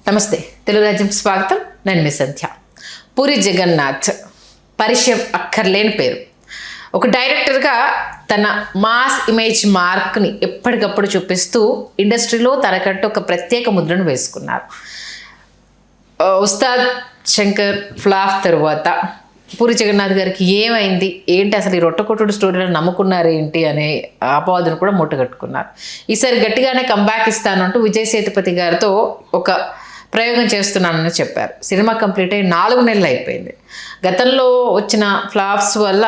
నమస్తే, తెలుగు రాజ్యంకి స్వాగతం. నేను మీ సంధ్య. పూరి జగన్నాథ్ పరిచయం అక్కర్లేని పేరు. ఒక డైరెక్టర్గా తన మాస్ ఇమేజ్ మార్క్ని ఎప్పటికప్పుడు చూపిస్తూ ఇండస్ట్రీలో తనకంటూ ఒక ప్రత్యేక ముద్రను వేసుకున్నారు. ఉస్తాద్ శంకర్ ఫ్లాప్ తరువాత పూరి జగన్నాథ్ గారికి ఏమైంది, ఏంటి అసలు ఈ రొట్టకొట్టుడు స్టోరీలను నమ్ముకున్నారు ఏంటి అనే అపవాదును కూడా మూటగట్టుకున్నారు. ఈసారి గట్టిగానే కంబ్యాక్ ఇస్తాను అంటూ విజయ్ సేతుపతి గారితో ఒక ప్రయోగం చేస్తున్నానని చెప్పారు. సినిమా కంప్లీట్ అయ్యి 4 నెలలు అయిపోయింది. గతంలో వచ్చిన ఫ్లాప్స్ వల్ల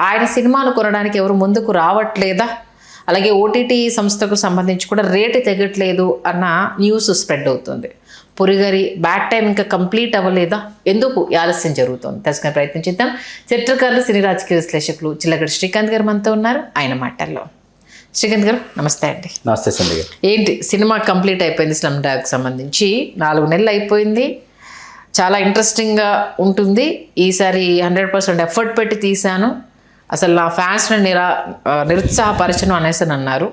ఆయన సినిమాను కొనడానికి ఎవరు ముందుకు రావట్లేదా, అలాగే ఓటీటీ సంస్థకు సంబంధించి కూడా రేటు తగ్గట్లేదు అన్న న్యూస్ స్ప్రెడ్ అవుతుంది. పూరి గారి బ్యాడ్ టైం ఇంకా కంప్లీట్ అవ్వలేదా, ఎందుకు ఆలస్యం జరుగుతుంది తెలుసుకునే ప్రయత్నం చేద్దాం. చరిత్రకారులు, సినీ రాజకీయ విశ్లేషకులు చిల్లగడ్డ శ్రీకాంత్ గారు మనతో ఉన్నారు. ఆయన మాటల్లో. శ్రీకాంత్ గారు నమస్తే అండి. నమస్తే సంధ్య గారు. ఏంటి సినిమా కంప్లీట్ అయిపోయింది, స్లమ్ డాగ్ సంబంధించి 4 నెలలు అయిపోయింది. చాలా ఇంట్రెస్టింగ్గా ఉంటుంది. ఈసారి 100% ఎఫర్ట్ పెట్టి తీశాను, అసలు నా ఫ్యాన్స్ని నిరుత్సాహపరచను అనేసి అన్నారు.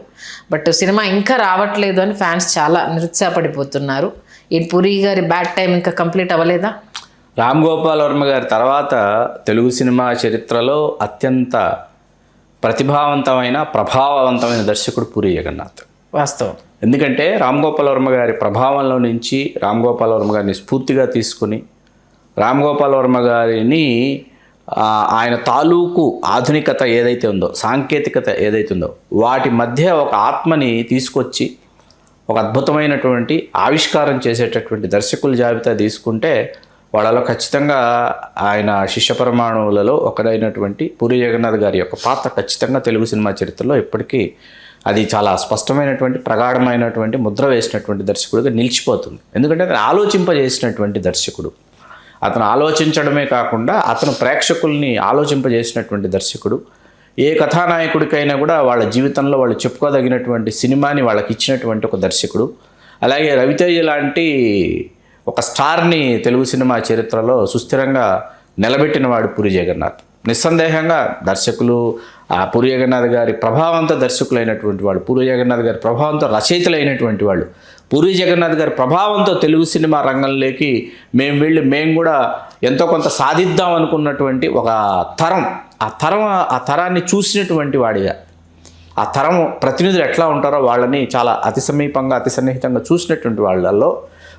బట్ సినిమా ఇంకా రావట్లేదు అని ఫ్యాన్స్ చాలా నిరుత్సాహపడిపోతున్నారు. ఈ పూరి గారి బ్యాడ్ టైం ఇంకా కంప్లీట్ అవ్వలేదా? రామ్ గోపాల్ వర్మ గారి తర్వాత తెలుగు సినిమా చరిత్రలో అత్యంత ప్రతిభావంతమైన ప్రభావవంతమైన దర్శకుడు పూరి జగన్నాథ్. వాస్తవం. ఎందుకంటే రామ్ గోపాల్ వర్మ గారి ప్రభావంలో నుంచి రామ్ గోపాల్ వర్మ గారిని స్ఫూర్తిగా తీసుకుని రామ్ గోపాల్ వర్మ గారిని ఆయన తాలూకు ఆధునికత ఏదైతే ఉందో, సాంకేతికత ఏదైతే ఉందో, వాటి మధ్య ఒక ఆత్మని తీసుకొచ్చి ఒక అద్భుతమైనటువంటి ఆవిష్కారం చేసేటటువంటి దర్శకుల జాబితా తీసుకుంటే వాళ్ళలో ఖచ్చితంగా ఆయన శిష్య పరమాణువులలో ఒకరైనటువంటి పూరి జగన్నాథ్ గారి యొక్క పాత్ర ఖచ్చితంగా తెలుగు సినిమా చరిత్రలో ఎప్పటికీ అది చాలా స్పష్టమైనటువంటి ప్రగాఢమైనటువంటి ముద్ర వేసినటువంటి దర్శకుడిగా నిలిచిపోతుంది. ఎందుకంటే అతను ఆలోచింపజేసినటువంటి దర్శకుడు. అతను ఆలోచించడమే కాకుండా అతను ప్రేక్షకుల్ని ఆలోచింపజేసినటువంటి దర్శకుడు. ఏ కథానాయకుడికైనా కూడా వాళ్ళ జీవితంలో వాళ్ళు చెప్పుకోదగినటువంటి సినిమాని వాళ్ళకి ఇచ్చినటువంటి ఒక దర్శకుడు. అలాగే రవితేజ లాంటి ఒక స్టార్ని తెలుగు సినిమా చరిత్రలో సుస్థిరంగా నిలబెట్టినవాడు పూరి జగన్నాథ్. నిస్సందేహంగా దర్శకులు పూరి జగన్నాథ్ గారి ప్రభావంతో దర్శకులైనటువంటి వాళ్ళు, పూరి జగన్నాథ్ గారి ప్రభావంతో రచయితలైనటువంటి వాళ్ళు, పూరి జగన్నాథ్ గారి ప్రభావంతో తెలుగు సినిమా రంగంలోకి మేము కూడా ఎంతో కొంత సాధిద్దాం అనుకున్నటువంటి ఒక తరం, ఆ తరాన్ని చూసినటువంటి వాడిగా, ఆ తరం ప్రతినిధులు ఎట్లా ఉంటారో వాళ్ళని చాలా అతి సమీపంగా అతి సన్నిహితంగా చూసినటువంటి వాళ్ళల్లో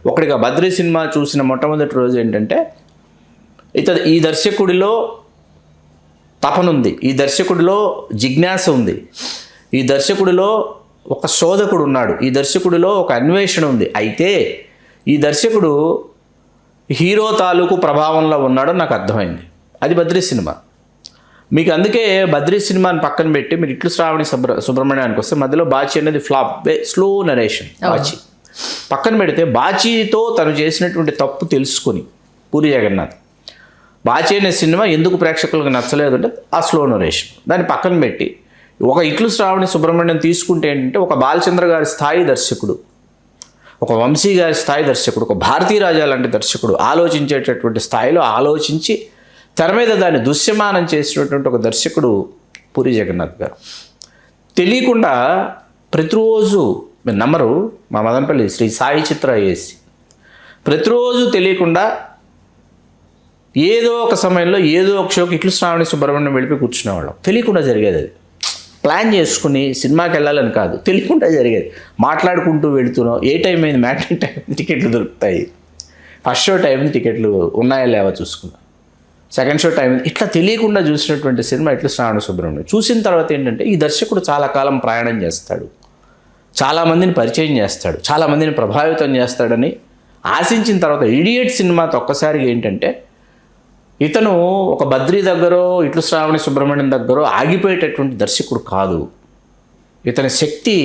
ఒకటిగా బద్రీ సినిమా చూసిన మొట్టమొదటి రోజు ఏంటంటే ఈ దర్శకుడిలో తపన ఉంది, ఈ దర్శకుడిలో జిజ్ఞాస ఉంది, ఈ దర్శకుడిలో ఒక శోధకుడు ఉన్నాడు, ఈ దర్శకుడిలో ఒక అన్వేషణ ఉంది. అయితే ఈ దర్శకుడు హీరో తాలూకు ప్రభావంలో ఉన్నాడో నాకు అర్థమైంది. అది బద్రీ సినిమా. మీకు అందుకే బద్రీ సినిమాని పక్కన పెట్టి మీరు ఇట్లు శ్రావణి సుబ్రహ్మణ్యానికి వస్తే మధ్యలో బాచి అనేది ఫ్లాప్, స్లో నరేషన్. బాచి పక్కన పెడితే బాచీతో తను చేసినటువంటి తప్పు తెలుసుకొని పూరి జగన్నాథ్ బాచి అనే సినిమా ఎందుకు ప్రేక్షకులకు నచ్చలేదు అంటే ఆ స్లో నరేషన్. దాన్ని పక్కన పెట్టి ఒక ఇట్లు శ్రావణి సుబ్రహ్మణ్యం తీసుకుంటే ఏంటంటే ఒక బాలచంద్ర గారి స్థాయి దర్శకుడు, ఒక వంశీ గారి స్థాయి దర్శకుడు, ఒక భారతీరాజా లాంటి దర్శకుడు ఆలోచించేటటువంటి స్థాయిలో ఆలోచించి తెర మీద దాన్ని దృశ్యమానం చేసినటువంటి ఒక దర్శకుడు పూరి జగన్నాథ్ గారు. తెలియకుండా ప్రతిరోజు మీరు నమ్మరు, మా మదనపల్లి శ్రీ సాయి చిత్ర ఏసి ప్రతిరోజు తెలియకుండా ఏదో ఒక సమయంలో ఏదో ఒక షోకి ఇట్లు శ్రావణి సుబ్రహ్మణ్యం వెళ్ళిపోయి కూర్చునేవాళ్ళం. తెలియకుండా జరిగేది. అది ప్లాన్ చేసుకుని సినిమాకి వెళ్ళాలని కాదు, తెలియకుండా జరిగేది. మాట్లాడుకుంటూ వెళుతున్నాం, ఏ టైం అయింది, మ్యాట్నీ టైం టికెట్లు దొరుకుతాయి, ఫస్ట్ షో టైం టికెట్లు ఉన్నాయా లేవా చూసుకున్నాం, సెకండ్ షో టైం, ఇట్లా తెలియకుండా చూసినటువంటి సినిమా ఇట్లు శ్రావణి సుబ్రహ్మణ్యం. చూసిన తర్వాత ఏంటంటే ఈ దర్శకుడు చాలా కాలం ప్రయాణం చేస్తాడు, చాలామందిని పరిచయం చేస్తాడు, చాలామందిని ప్రభావితం చేస్తాడని ఆశించిన తర్వాత ఇడియట్ సినిమాతో ఒక్కసారిగా ఏంటంటే ఇతను ఒక బద్రీ దగ్గరో ఇట్లు శ్రావణి సుబ్రహ్మణ్యం దగ్గరో ఆగిపోయేటటువంటి దర్శకుడు కాదు. ఇతని శక్తి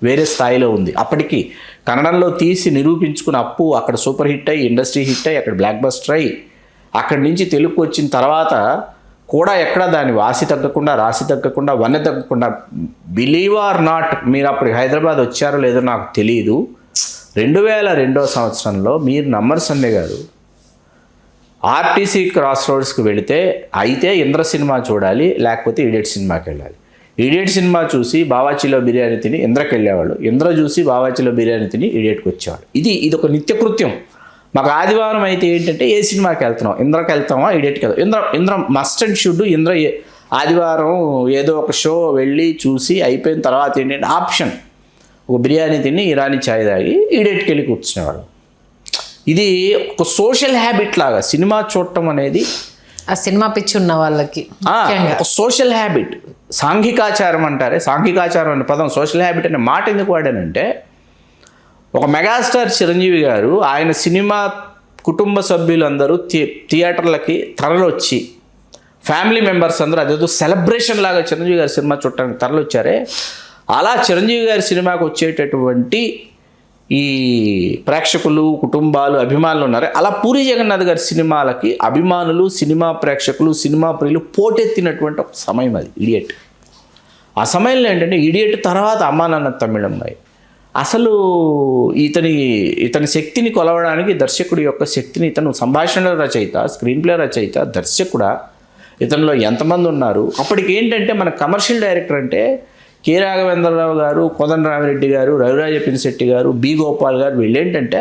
వేరే స్థాయిలో ఉంది. అప్పటికి కన్నడంలో తీసి నిరూపించుకున్న అప్పు అక్కడ సూపర్ హిట్ అయ్యి, ఇండస్ట్రీ హిట్ అయ్యి, అక్కడ బ్లాక్ బస్టర్ అయ్యి, అక్కడి నుంచి తెలుగుకు వచ్చిన తర్వాత కూడా ఎక్కడ దాని వాసి తగ్గకుండా, రాసి తగ్గకుండా, వన్నె తగ్గకుండా, బిలీవ్ ఆర్ నాట్, మీరు అప్పుడు హైదరాబాద్ వచ్చారో లేదో నాకు తెలియదు, 2002 సంవత్సరంలో మీరు నమ్మరు సండే గారు ఆర్టీసీ క్రాస్ రోడ్స్కి వెళితే అయితే ఇంద్ర సినిమా చూడాలి, లేకపోతే ఇడియట్ సినిమాకి వెళ్ళాలి. ఇడియట్ సినిమా చూసి బావాచిలో బిర్యానీ తిని ఇంద్రకి వెళ్ళేవాళ్ళు, ఇంద్ర చూసి బావాచిలో బిర్యానీ తిని ఇడియట్కి వచ్చేవాళ్ళు. ఇది ఒక నిత్యకృత్యం. మాకు ఆదివారం అయితే ఏంటంటే ఏ సినిమాకి వెళ్తున్నాం, ఇంద్రకి వెళ్తామా ఇడియట్కి వెళ్తాం. Indra must and should. Indra ఆదివారం ఏదో ఒక షో వెళ్ళి చూసి అయిపోయిన తర్వాత ఏంటంటే ఆప్షన్ ఒక బిర్యానీ తిని ఇరానీ ఛాయ్ తాగి ఇడియట్కి వెళ్ళి కూర్చునేవాళ్ళు. ఇది ఒక సోషల్ హ్యాబిట్ లాగా సినిమా చూడటం అనేది ఆ సినిమా పిచ్చి ఉన్న వాళ్ళకి ఒక సోషల్ హ్యాబిట్. సాంఘికాచారం అంటారే, సాంఘికాచారం అనే పదం సోషల్ హ్యాబిట్ అనే మాట ఎందుకు వాడానంటే, ఒక మెగాస్టార్ చిరంజీవి గారు ఆయన సినిమా కుటుంబ సభ్యులందరూ థియేటర్లకి తరలొచ్చి ఫ్యామిలీ మెంబర్స్ అందరూ అదేదో సెలబ్రేషన్ లాగా చిరంజీవి గారి సినిమా చూడటానికి తరలొచ్చారే, అలా చిరంజీవి గారి సినిమాకి వచ్చేటటువంటి ఈ ప్రేక్షకులు, కుటుంబాలు, అభిమానులు ఉన్నారు. అలా పూరి జగన్నాథ్ గారి సినిమాలకి అభిమానులు, సినిమా ప్రేక్షకులు, సినిమా ప్రియులు పోటెత్తినటువంటి ఒక సమయం అది ఇడియట్. ఆ సమయంలో ఏంటంటే ఇడియట్ తర్వాత అమ్మా నాన్న తమిళమ్మాయి. అసలు ఇతని శక్తిని కొలవడానికి దర్శకుడి యొక్క శక్తిని, ఇతను సంభాషణ రచయిత, స్క్రీన్ ప్లే రచయిత, దర్శకుడా, ఇతనిలో ఎంతమంది ఉన్నారు. అప్పటికి ఏంటంటే మన కమర్షియల్ డైరెక్టర్ అంటే కె రాఘవేంద్రరావు గారు, కోదండరామిరెడ్డి గారు, రవిరాజ పినిశెట్టి గారు, బి గోపాల్ గారు, వీళ్ళు ఏంటంటే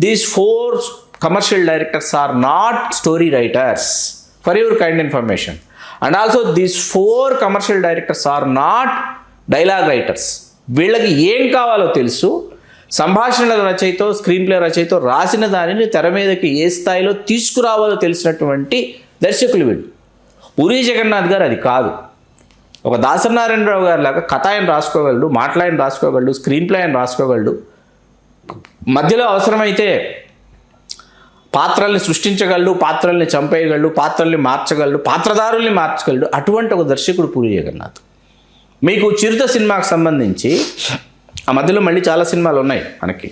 these 4 commercial directors are not story writers, for your kind information. And also these 4 commercial directors are not dialogue writers. వీళ్ళకి ఏం కావాలో తెలుసు, సంభాషణల రచయితో, స్క్రీన్ ప్లే రచయితో రాసిన దానిని తెర మీదకి ఏ స్థాయిలో తీసుకురావాలో తెలిసినటువంటి దర్శకులు వీళ్ళు. పూరి జగన్నాథ్ గారు అది కాదు. ఒక దాసనారాయణరావు గారి లాగా కథ ఆయన రాసుకోగలడు, మాటలు ఆయన రాసుకోగలడు, స్క్రీన్ ప్లే ఆయన రాసుకోగలడు, మధ్యలో అవసరమైతే పాత్రల్ని సృష్టించగలడు, పాత్రల్ని చంపేయగలడు, పాత్రల్ని మార్చగలడు, పాత్రధారుల్ని మార్చగలడు. అటువంటి ఒక దర్శకుడు పూరి జగన్నాథ్. మీకు చిరుత సినిమాకి సంబంధించి ఆ మధ్యలో మళ్ళీ చాలా సినిమాలు ఉన్నాయి మనకి.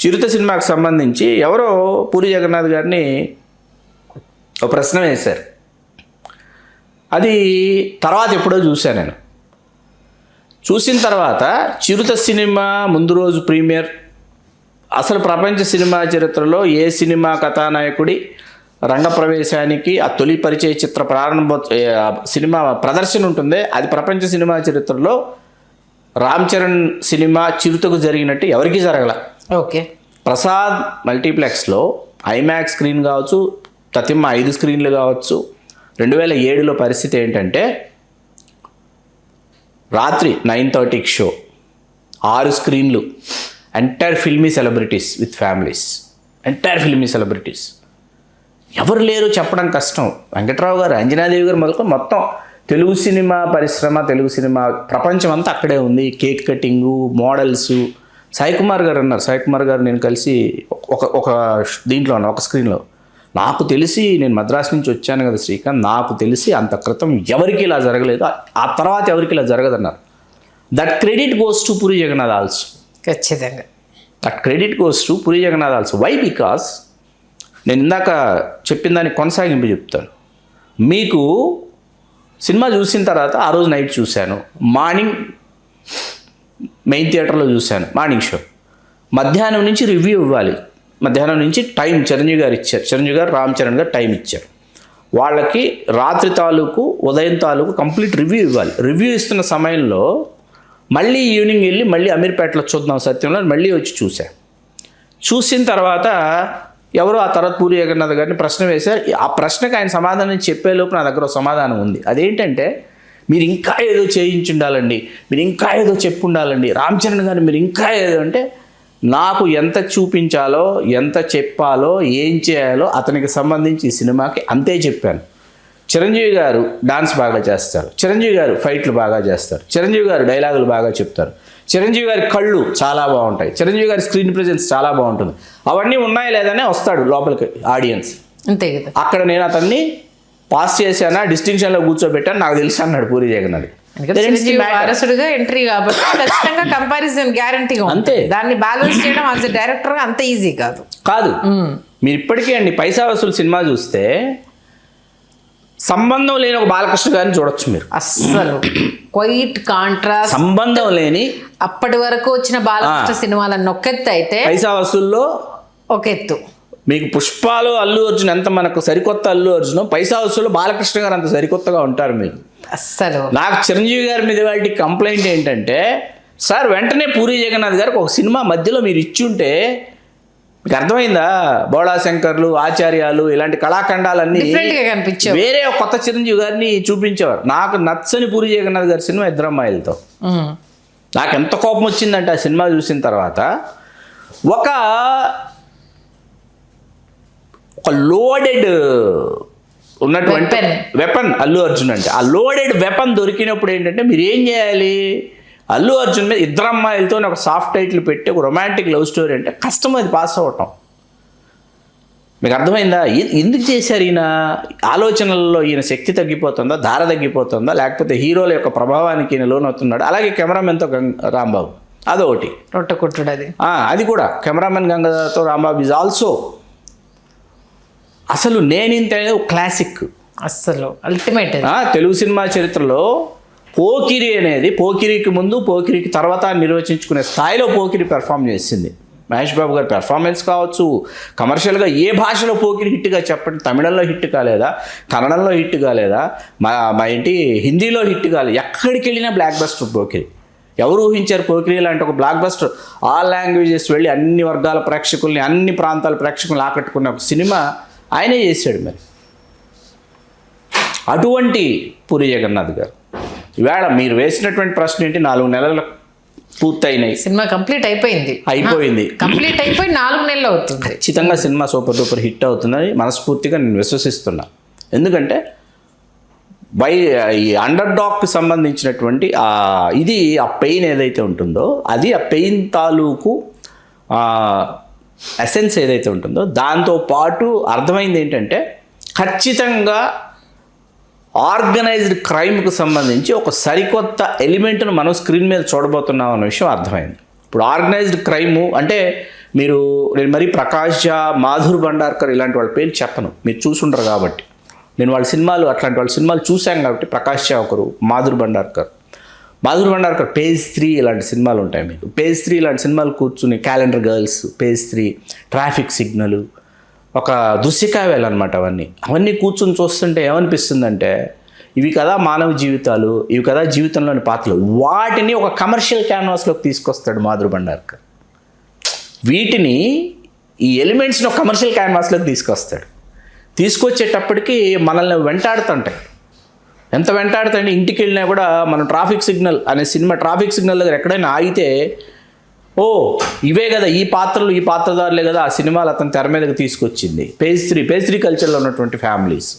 చిరుత సినిమాకి సంబంధించి ఎవరో పూరి జగన్నాథ్ గారిని ఒక ప్రశ్న వేశారు. అది తర్వాత ఎప్పుడో చూశాను నేను. చూసిన తర్వాత చిరుత సినిమా ముందు రోజు ప్రీమియర్, అసలు ప్రపంచ సినిమా చరిత్రలో ఏ సినిమా కథానాయకుడి రంగప్రవేశానికి ఆ తొలి పరిచయ చిత్ర సినిమా ప్రదర్శన ఉంటుంది, అది ప్రపంచ సినిమా చరిత్రలో రామ్ చరణ్ సినిమా చిరుతకు జరిగినట్టు ఎవరికీ జరగల. ఓకే. ప్రసాద్ మల్టీప్లెక్స్లో ఐమాక్స్ స్క్రీన్ కావచ్చు, తతిమ్మ 5 స్క్రీన్లు కావచ్చు. 2007లో పరిస్థితి ఏంటంటే రాత్రి 9:30కి షో, 6 స్క్రీన్లు, entire filmy celebrities with families, entire filmy celebrities. ఎవరు లేరు చెప్పడం కష్టం. వెంకట్రావు గారు, అంజనాదేవి గారు మొదలుకొని మొత్తం తెలుగు సినిమా పరిశ్రమ, తెలుగు సినిమా ప్రపంచం అంతా అక్కడే ఉంది. Cake cutting, models. Sai Kumar గారు అన్నారు, సాయి కుమార్ గారు నేను కలిసి ఒక దీంట్లో ఉన్నా, ఒక స్క్రీన్లో. నాకు తెలిసి నేను మద్రాసు నుంచి వచ్చాను కదా శ్రీకాంత్, నాకు తెలిసి అంత క్రితం ఎవరికి ఇలా జరగలేదు, ఆ తర్వాత ఎవరికి ఇలా జరగదన్నారు. That credit goes to Puri Jagannath also. ఖచ్చితంగా that credit goes to Puri Jagannath also. Why? Because నేను ఇందాక చెప్పిన దానికి కొనసాగింపు చెప్తాను. మీకు సినిమా చూసిన తర్వాత ఆ రోజు నైట్ చూశాను, మార్నింగ్ మెయిన్ థియేటర్లో చూశాను మార్నింగ్ షో. మధ్యాహ్నం నుంచి రివ్యూ ఇవ్వాలి, మధ్యాహ్నం నుంచి టైం చిరంజీవి గారు ఇచ్చారు, చిరంజీవి గారు, రామ్ చరణ్ గారు టైం ఇచ్చారు. వాళ్ళకి రాత్రి తాలూకు, ఉదయం తాలూకు కంప్లీట్ రివ్యూ ఇవ్వాలి. రివ్యూ ఇస్తున్న సమయంలో మళ్ళీ ఈవినింగ్ వెళ్ళి మళ్ళీ అమీర్పేటలో చూద్దాం సత్యంలో మళ్ళీ వచ్చి చూసిన తర్వాత ఎవరో ఆ తర్వాత పూరి జగన్నాథ్ గారిని ప్రశ్న వేశారు. ఆ ప్రశ్నకు ఆయన సమాధానం చెప్పేలోపు నా దగ్గర ఒక సమాధానం ఉంది. అదేంటంటే, మీరు ఇంకా ఏదో చేయించి ఉండాలండి, మీరు ఇంకా ఏదో చెప్పు ఉండాలండి, రామ్ చరణ్ గారు మీరు ఇంకా ఏదో అంటే, నాకు ఎంత చూపించాలో, ఎంత చెప్పాలో, ఏం చేయాలో అతనికి సంబంధించి ఈ సినిమాకి అంతే చెప్పాను. చిరంజీవి గారు డాన్స్ బాగా చేస్తారు, చిరంజీవి గారు ఫైట్లు బాగా చేస్తారు, చిరంజీవి గారు డైలాగులు బాగా చెప్తారు, చిరంజీవి గారి కళ్ళు చాలా బాగుంటాయి, చిరంజీవి గారి స్క్రీన్ ప్రెజెన్స్ చాలా బాగుంటుంది. అవన్నీ ఉన్నాయా లేదనే వస్తాడు లోపలికి ఆడియన్స్. అంతే కదా. అక్కడ నేను అతన్ని పాస్ చేశానా, డిస్టింక్షన్లో కూర్చోబెట్టాను, నాకు తెలుసు అన్నాడు పూరి జగన్నాథ్. వారసుడుగా ఎంట్రీ కాబట్టి ఖచ్చితంగా కంపారిజన్ గ్యారంటీగా అంతే. దాన్ని బ్యాలెన్స్ చేయడం యాజ్ ఎ డైరెక్టర్ అంత ఈజీ కాదు. మీరు ఇప్పటికీ అండి పైసా వసూలు సినిమా చూస్తే సంబంధం లేని ఒక బాలకృష్ణ గారిని చూడొచ్చు మీరు. అస్సలు క్వైట్ కాంట్రాస్ట్, సంబంధం లేని అప్పటి వరకు వచ్చిన బాలకృష్ణ సినిమాలను ఒకెత్తు అయితే పైసా వసూల్లో ఒక ఎత్తు. మీకు పుష్పాలు, అల్లు అర్జున్ ఎంత మనకు సరికొత్త అల్లు అర్జున్, పైసా వసూల్లో బాలకృష్ణ గారు అంత సరికొత్తగా ఉంటారు. మీకు అస్సలు నాకు చిరంజీవి గారి మీద వాటి కంప్లైంట్ ఏంటంటే, సార్ వెంటనే పూరి జగన్నాథ్ గారికి ఒక సినిమా మధ్యలో మీరు ఇచ్చుంటే, మీకు అర్థమైందా, బోళా శంకర్లు, ఆచార్యాలు ఇలాంటి కళాఖండాలన్నీ డిఫరెంట్ గా కనిపించావు. వేరే ఒక కొత్త చిరంజీవి గారిని చూపించేవారు. నాకు నచ్చని పూరి జగన్నాథ్ గారి సినిమా ఇద్దరు అమ్మాయిలతో. నాకు ఎంత కోపం వచ్చిందంటే ఆ సినిమా చూసిన తర్వాత, ఒక లోడెడ్ ఉన్నటువంటి వెపన్ అల్లు అర్జున్ అంటే, ఆ లోడెడ్ వెపన్ దొరికినప్పుడు ఏంటంటే మీరు ఏం చేయాలి, అల్లు అర్జున్ మీద ఇద్దరు అమ్మాయిలతో ఒక సాఫ్ట్ టైటిల్ పెట్టి ఒక రొమాంటిక్ లవ్ స్టోరీ అంటే కష్టం, అది పాస్ అవ్వటం. మీకు అర్థమైందా? ఎందుకు చేశారు ఈయన? ఆలోచనల్లో ఈయన శక్తి తగ్గిపోతుందా, ధార తగ్గిపోతుందా, లేకపోతే హీరోల యొక్క ప్రభావానికి ఈయన లోనవుతున్నాడు? అలాగే కెమెరామెన్తో రాంబాబు అదొకటి రొట్టకొట్టుడు అది. అది కూడా కెమెరామెన్ గంగాధర్తో రాంబాబు ఈజ్ ఆల్సో అసలు నేనింత అనేది ఒక క్లాసిక్, అస్సలు అల్టిమేట్. తెలుగు సినిమా చరిత్రలో పోకిరి అనేది పోకిరికి ముందు పోకిరికి తర్వాత నిర్వచించుకునే స్థాయిలో పోకిరి పెర్ఫామ్ చేసింది. మహేష్ బాబు గారి పెర్ఫార్మెన్స్ కావచ్చు, కమర్షియల్గా ఏ భాషలో పోకిరి హిట్గా చెప్పండి. తమిళంలో హిట్ కాలేదా, కన్నడంలో హిట్ కాలేదా, మా ఏంటి హిందీలో హిట్ కాలేదు, ఎక్కడికి వెళ్ళినా బ్లాక్ బస్టర్ పోకిరి. ఎవరు ఊహించారు పోకిరి లాంటి ఒక బ్లాక్ బస్టర్ ఆల్ లాంగ్వేజెస్ వెళ్ళి అన్ని వర్గాల ప్రేక్షకుల్ని, అన్ని ప్రాంతాల ప్రేక్షకుల్ని ఆకట్టుకున్న ఒక సినిమా ఆయనే చేశాడు. మరి అటువంటి పూరి జగన్నాథ్ గారు ఇవాళ మీరు వేసినటువంటి ప్రశ్న ఏంటి, 4 నెలలు పూర్తయినాయి, సినిమా కంప్లీట్ అయిపోయింది, కంప్లీట్ అయిపోయి 4 నెలలు అవుతుంది. ఖచ్చితంగా సినిమా సూపర్ డూపర్ హిట్ అవుతుందని మనస్ఫూర్తిగా నేను విశ్వసిస్తున్నా. ఎందుకంటే ఈ అండర్ డాగ్కి సంబంధించినటువంటి ఇది ఆ పెయిన్ ఏదైతే ఉంటుందో, అది ఆ పెయిన్ తాలూకు ఎసెన్స్ ఏదైతే ఉంటుందో దాంతో పాటు అర్థమైంది ఏంటంటే, ఖచ్చితంగా ఆర్గనైజ్డ్ క్రైమ్కి సంబంధించి ఒక సరికొత్త ఎలిమెంట్ను మనం స్క్రీన్ మీద చూడబోతున్నాం అన్న విషయం అర్థమైంది. ఇప్పుడు ఆర్గనైజ్డ్ క్రైము అంటే నేను మరీ ప్రకాష్ జా, మాధుర్ భండార్కర్ ఇలాంటి వాళ్ళ పేరు చెప్పను, మీరు చూసుండరు కాబట్టి. నేను వాళ్ళ సినిమాలు అట్లాంటి వాళ్ళ సినిమాలు చూశాను కాబట్టి, ప్రకాష్ జా ఒకరు, మాధుర్ భండార్కర్ పేజ్ 3 ఇలాంటి సినిమాలు ఉంటాయి. మీకు పేజ్ 3 ఇలాంటి సినిమాలు కూర్చుని, calendar girls, page 3, traffic signal, ఒక దృశ్యకావ్యాలు అనమాట. అవన్నీ కూర్చుని చూస్తుంటే ఏమనిపిస్తుందంటే, ఇవి కదా మానవ జీవితాలు, ఇవి కదా జీవితంలోని పాత్రలు. వాటిని ఒక కమర్షియల్ క్యాన్వాస్లోకి తీసుకొస్తాడు మాధుర్ భండార్కర్. వీటిని, ఈ ఎలిమెంట్స్ని ఒక కమర్షియల్ క్యాన్వాస్లోకి తీసుకొస్తాడు. తీసుకొచ్చేటప్పటికి మనల్ని వెంటాడుతుంటాయి. ఎంత వెంటాడుతాయంటే, ఇంటికి వెళ్ళినా కూడా మనం ట్రాఫిక్ సిగ్నల్ అనే సినిమా, ట్రాఫిక్ సిగ్నల్ దగ్గర ఎక్కడైనా ఆగితే, ఓ ఇవే కదా, ఈ పాత్రదారులే కదా ఆ సినిమాలు అతను తెర మీదకి తీసుకొచ్చింది. పేజ్ 3 కల్చర్లో ఉన్నటువంటి ఫ్యామిలీస్,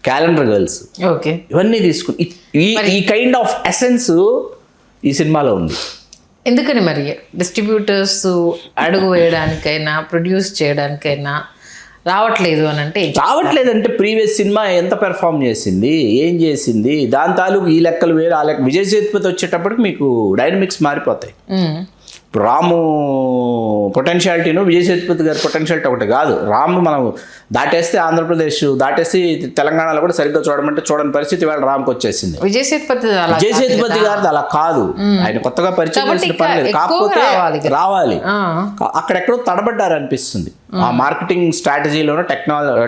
క్యాలెండర్ గర్ల్స్, ఓకే, ఇవన్నీ తీసుకుని ఈ కైండ్ ఆఫ్ ఎసెన్స్ ఈ సినిమాలో ఉంది. ఎందుకని మరి డిస్ట్రిబ్యూటర్స్ అడుగు వేయడానికైనా, ప్రొడ్యూస్ చేయడానికైనా రావట్లేదు అని అంటే? రావట్లేదంటే ప్రీవియస్ సినిమా ఎంత పెర్ఫామ్ చేసింది, ఏం చేసింది, దాని తాలూకు ఈ లెక్కలు వేరు, ఆ లెక్క. విజయ్ సేతుపతి వచ్చేటప్పటికి మీకు డైనమిక్స్ మారిపోతాయి. ఇప్పుడు రాము పొటెన్షియాలిటీను విజయ్ సేతుపతి గారి పొటెన్షియాలిటీ ఒకటి కాదు. రాము మనం దాటేస్తే ఆంధ్రప్రదేశ్, దాటేసి తెలంగాణలో కూడా సరిగ్గా చూడమంటే చూడని పరిస్థితి వేళ రామ్కి వచ్చేసింది. విజయ్ సేతుపతి గారిది అలా కాదు, ఆయన కొత్తగా పరిచయం చేసిన పని లేదు, కాకపోతే రావాలి. అక్కడెక్కడో తడబడ్డారు అనిపిస్తుంది, ఆ మార్కెటింగ్ స్ట్రాటజీలోనో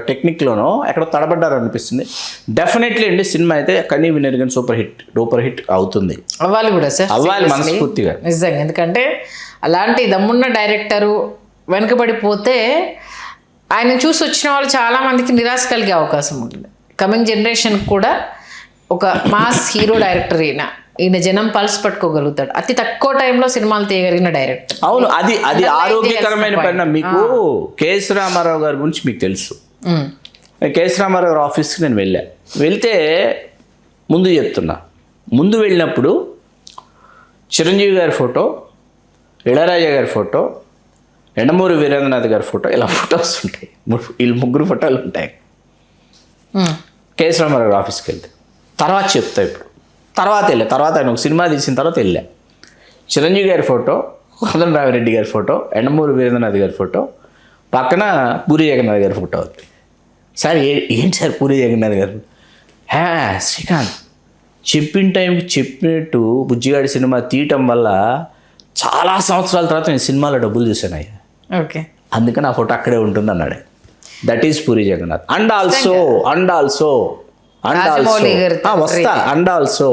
టెక్నిక్లోనో ఎక్కడో తడబడ్డారు అనిపిస్తుంది. డెఫినెట్లీ అండి, సినిమా అయితే కనీ వినర్గన్ సూపర్ హిట్ అవుతుంది, అవ్వాలి కూడా సార్, అవ్వాలి మనస్ఫూర్తిగా, నిజంగా. ఎందుకంటే అలాంటి దమ్మున్న డైరెక్టరు వెనుకబడిపోతే ఆయన చూసి వచ్చిన వాళ్ళు చాలామందికి నిరాశ కలిగే అవకాశం ఉంటుంది. కమింగ్ జనరేషన్ కూడా ఒక మాస్ హీరో డైరెక్టర్ ఈయన జనం పల్స్ పట్టుకోగలుగుతాడు. అతి తక్కువ టైంలో సినిమాలు తీయగలిగిన డైరెక్టర్. అవును, అది ఆరోగ్యకరమైన పరిణామం. మీకు కేఎస్ రామారావు గారి గురించి మీకు తెలుసు. కేఎస్ రామారావు గారి ఆఫీస్కి నేను వెళ్తే ముందు వెళ్ళినప్పుడు చిరంజీవి గారి ఫోటో, ఇళరాజా గారి ఫోటో, ఎండమూరి వీరేంద్రనాథ్ గారి ఫోటో, ఇలా ఫొటోస్ ఉంటాయి. వీళ్ళు 3 ఫోటోలు ఉంటాయి. కేఎస్ రామారావు గారి ఆఫీస్కి వెళ్తే తర్వాత చెప్తా. ఇప్పుడు తర్వాత ఆయన ఒక సినిమా తీసిన తర్వాత చిరంజీవి గారి ఫోటో, కోదండరామిరెడ్డి గారి ఫోటో, ఎండమూరి వీరేంద్రనాథ్ గారి ఫోటో, పక్కన పూరి జగన్నాథ్ గారి ఫోటో ఉంది. సార్ ఏంటి సార్ పూరి జగన్నాథ్ గారు? శ్రీకాంత్ చెప్పిన టైంకి చెప్పినట్టు బుజ్జిగాడి సినిమా తీయటం వల్ల చాలా సంవత్సరాల తర్వాత నేను సినిమాలో డబ్బులు చూశాను అయ్యా, ఓకే, అందుకని ఆ ఫోటో అక్కడే ఉంటుంది అన్నాడు. That is Puri Jagannadh. And also and Rajamouli గారి వస్తా అండ్ ఆల్సో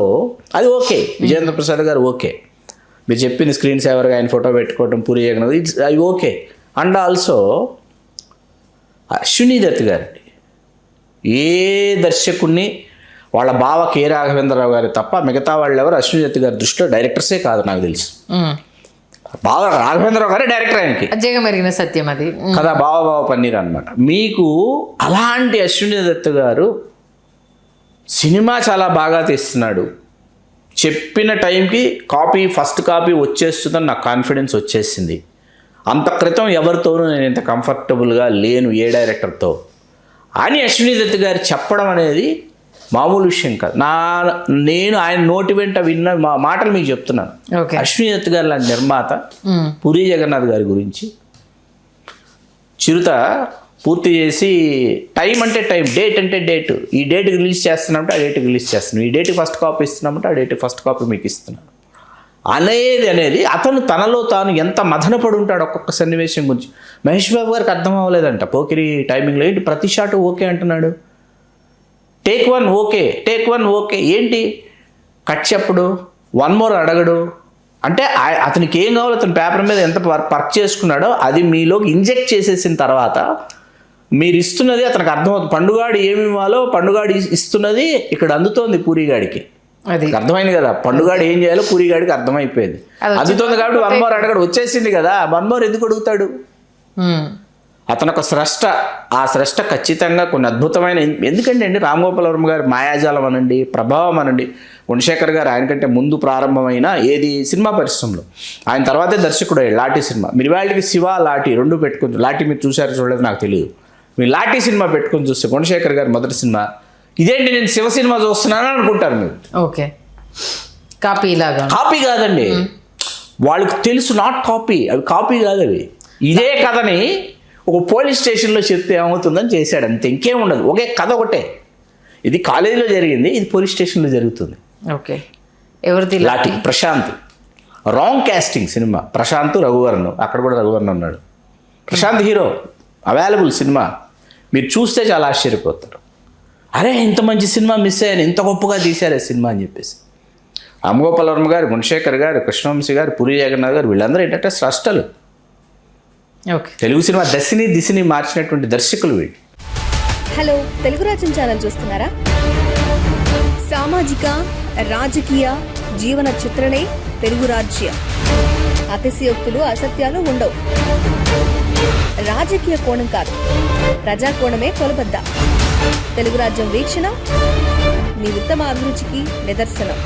అది ఓకే, విజేంద్ర ప్రసాద్ గారు ఓకే, మీరు చెప్పిన స్క్రీన్ సేవర్గా ఆయన ఫోటో పెట్టుకోవడం పూరి జగన్నాథ్ ఇట్స్ అవి okay. And also Ashwini Dutt గారండి, ఏ దర్శకుడిని వాళ్ళ బావ కె రాఘవేంద్రరావు గారు తప్ప మిగతా వాళ్ళు ఎవరు అశ్విని దత్ గారి దృష్టిలో డైరెక్టర్సే కాదు నాకు తెలుసు. బావ రాఘవేంద్రరావు గారే డైరెక్టర్ ఆయనకి, అజయగా మెరిగిన సత్యం అది కదా, బావ పన్నీర్ అనమాట. మీకు అలాంటి అశ్విని దత్ గారు సినిమా చాలా బాగా తీస్తున్నాడు, చెప్పిన టైంకి కాపీ ఫస్ట్ కాపీ వచ్చేస్తుందని నాకు కాన్ఫిడెన్స్ వచ్చేసింది. అంత క్రితం ఎవరితోనూ నేను ఇంత కంఫర్టబుల్గా లేను ఏ డైరెక్టర్తో అని అశ్విని దత్ గారు చెప్పడం అనేది మామూలు విషయం కాదు. నేను ఆయన నోటి వెంట విన్న మాటలు మీకు చెప్తున్నాను. అశ్విని దత్ గారు లాంటి నిర్మాత పూరి జగన్నాథ్ గారి గురించి చిరుత పూర్తి చేసి టైం అంటే టైం, డేట్ అంటే డేట్, ఈ డేట్కి రిలీజ్ చేస్తున్నామంటే ఆ డేట్కి రిలీజ్ చేస్తున్నాం, ఈ డేట్కి ఫస్ట్ కాపీ ఇస్తున్నామంటే ఆ డేట్కి ఫస్ట్ కాపీ మీకు ఇస్తున్నాను అనేది అతను తనలో తాను ఎంత మదనపడి ఉంటాడు ఒక్కొక్క సన్నివేశం గురించి. మహేష్ బాబు గారికి అర్థం అవ్వలేదంట పోకిరి టైమింగ్లో, ఏంటి ప్రతి షాట్ ఓకే అంటున్నాడు, టేక్ వన్ ఓకే ఏంటి కట్ చెప్పడు, వన్ మోర్ అడగడు. అంటే అతనికి ఏం కావాలో అతను పేపర్ మీద ఎంత వర్క్ చేసుకున్నాడో అది మీలోకి ఇంజెక్ట్ చేసేసిన తర్వాత మీరు ఇస్తున్నది అతనికి అర్థమవుతుంది. పండుగాడు ఏమి ఇవ్వాలో పండుగాడు ఇస్తున్నది ఇక్కడ అందుతోంది పూరిగాడికి, అది అర్థమైంది కదా. పండుగాడు ఏం చేయాలో పూరిగాడికి అర్థమైపోయింది, అందుతోంది కాబట్టి వన్ మోర్ అడగడు, వచ్చేసింది కదా, వన్ మోర్ ఎందుకు అడుగుతాడు. అతను ఒక స్రష్ట, ఆ స్రష్ట ఖచ్చితంగా కొన్ని అద్భుతమైన, ఎందుకంటే అండి రామ్ గోపాల్ వర్మ గారు మాయాజాలం అనండి, ప్రభావం అనండి, గుణశేఖర్ గారు ఆయనకంటే ముందు ప్రారంభమైన ఏది సినిమా పరిశ్రమలో, ఆయన తర్వాతే దర్శకుడు లాఠీ సినిమా. మీరు వాళ్ళకి శివ లాఠీ రెండు పెట్టుకుని, లాఠీ మీరు చూసారు చూడలేదు నాకు తెలియదు, మీరు లాఠీ సినిమా పెట్టుకొని చూస్తే గుణశేఖర్ గారు మొదటి సినిమా, ఇదేంటి నేను శివ సినిమా చూస్తున్నాను అనుకుంటారు మీరు. ఓకే, కాపీ లాగా, కాపీ కాదండి, వాళ్ళకి తెలుసు నాట్ కాపీ, అవి కాపీ కాదు, అవి ఇదే కథని ఒక పోలీస్ స్టేషన్లో చెప్తే ఏమవుతుందని చేశాడు అంతే, ఇంకేం ఉండదు, ఒకే కథ ఒకటే. ఇది కాలేజీలో జరిగింది, ఇది పోలీస్ స్టేషన్లో జరుగుతుంది. ఓకే, ఎవరిది Lathi Prashanth, wrong casting cinema, Prashanth Raghuvaran, అక్కడ కూడా రఘువరన్ ఉన్నాడు, ప్రశాంత్ హీరో, అవైలబుల్ సినిమా, మీరు చూస్తే చాలా ఆశ్చర్యపోతారు, అరే ఇంత మంచి సినిమా మిస్ అయ్యాను, ఇంత గొప్పగా తీశారు ఈ సినిమా అని చెప్పేసి. రామ్ గోపాల్ వర్మ గారు, గుణశేఖర్ గారు, కృష్ణవంశీ గారు, పూరి జగన్నాథ్ గారు, వీళ్ళందరూ ఏంటంటే స్రష్టలు, తెలుగు సినిమా దిశని మార్చినటువంటి దర్శకులు వీళ్ళు. హలో, తెలుగు రాజ్యం ఛానల్ చూస్తున్నారా? సామాజిక రాజకీయ జీవన చిత్రణే తెలుగు రాజ్యం. అతిశయోక్తులు అసత్యాలు ఉండవు. రాజకీయ కోణం కాదు, ప్రజా కోణమే కొలబద్ద. తెలుగు రాజ్యం వీక్షణ మీ ఉత్తమ అభిరుచికి నిదర్శనం.